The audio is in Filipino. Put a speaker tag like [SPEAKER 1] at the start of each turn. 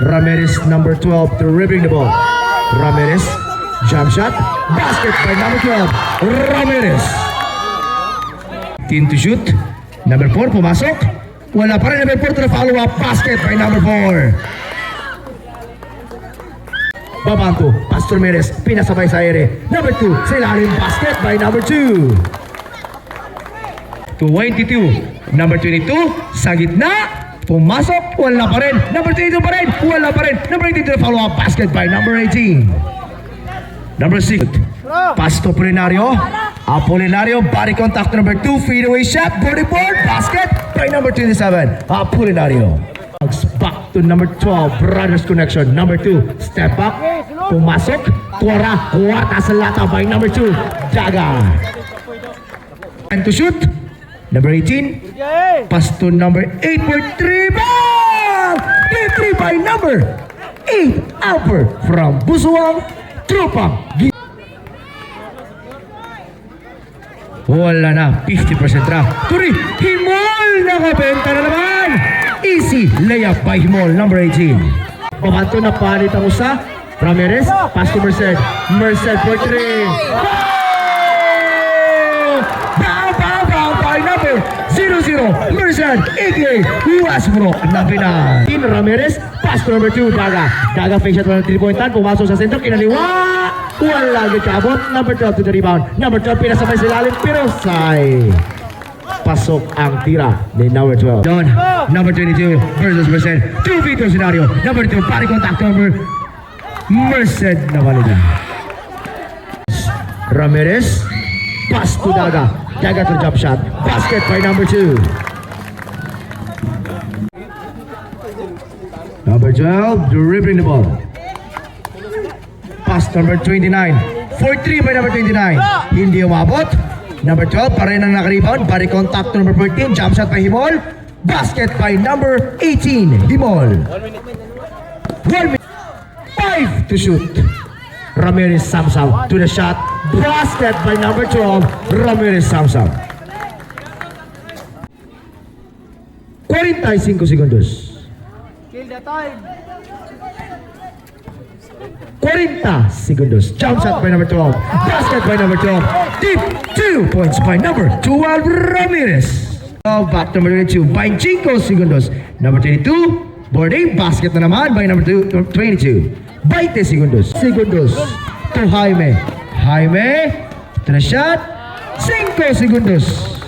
[SPEAKER 1] Ramirez, number 12, dribbling the ball. Ramirez, jump shot, basket by number 12, Ramirez. 10 to shoot. Number 4, pumasok. Wala pa rin. Number 4 to the follow-up, basket by number 4. Babanto, Pastor Ramirez, pinasabay sa ere. Number 2, sa ilalim, basket by number 2. 22, number 22, sa gitna, pumasok, wala pa rin. Number 22 pa rin, wala pa rin. Number 22 to follow-up, basket by number 18. Number 6, pass to Apolinario. Apolinario, body contact number 2, fadeaway shot, body board, basket by number 27, Apolinario. Back to number 12, Brothers Connection. Number 2, step back, pumasok, kuwata sa lata by number 2, Daga. And to shoot, number 18, pass to number 8 for 3 ball! 3 by number 8, Alper from Busuang, Tropang. Wala na, 50% ra. Turi, Himol! Nakabenta na naman! Easy layup by Himol, number 18. Pamanto na palit ang usa. Ramirez, pass to Merced. Merced for 3. Bow by number 00. Merced, aka Westbrook na pinay. Ramirez, pass to number 2, Daga. Daga fake shot ng 3-point-an. Pumasok sa sentro, kinaliwa. Wala gagabot. Number 12 to the rebound. Number 12 pinasabay sa ilalim, pero say pasok ang tira ni number 12. Don, number 22 versus Merced. 2v2 scenario. Number 2, pari contact number Merced na balikan. Ramirez, pass to Daga. Daga to jump shot. Basket by number 2. Number 12, dribbling the ball. Pass number 29. 4-3 by number 29. Hindi umabot. Number 12, pareho nang naka-rebound. Body contact to number 14. Jump shot by Himol. Basket by number 18, Himol. 1 minute. 5 to shoot. Ramirez Samsam to the shot. Basket by number 12, Ramirez Samsam. 45 segundos.
[SPEAKER 2] Kill the time.
[SPEAKER 1] 40 segundos. Jump shot by number 12. Basket by number 12. Deep 2 points by number 12, Ramirez. Back number 22 by 5 segundos. Number 22, boarding. Basket na naman by number 22. 20 segundos. To Jaime. Jaime to the shot. 5 segundos.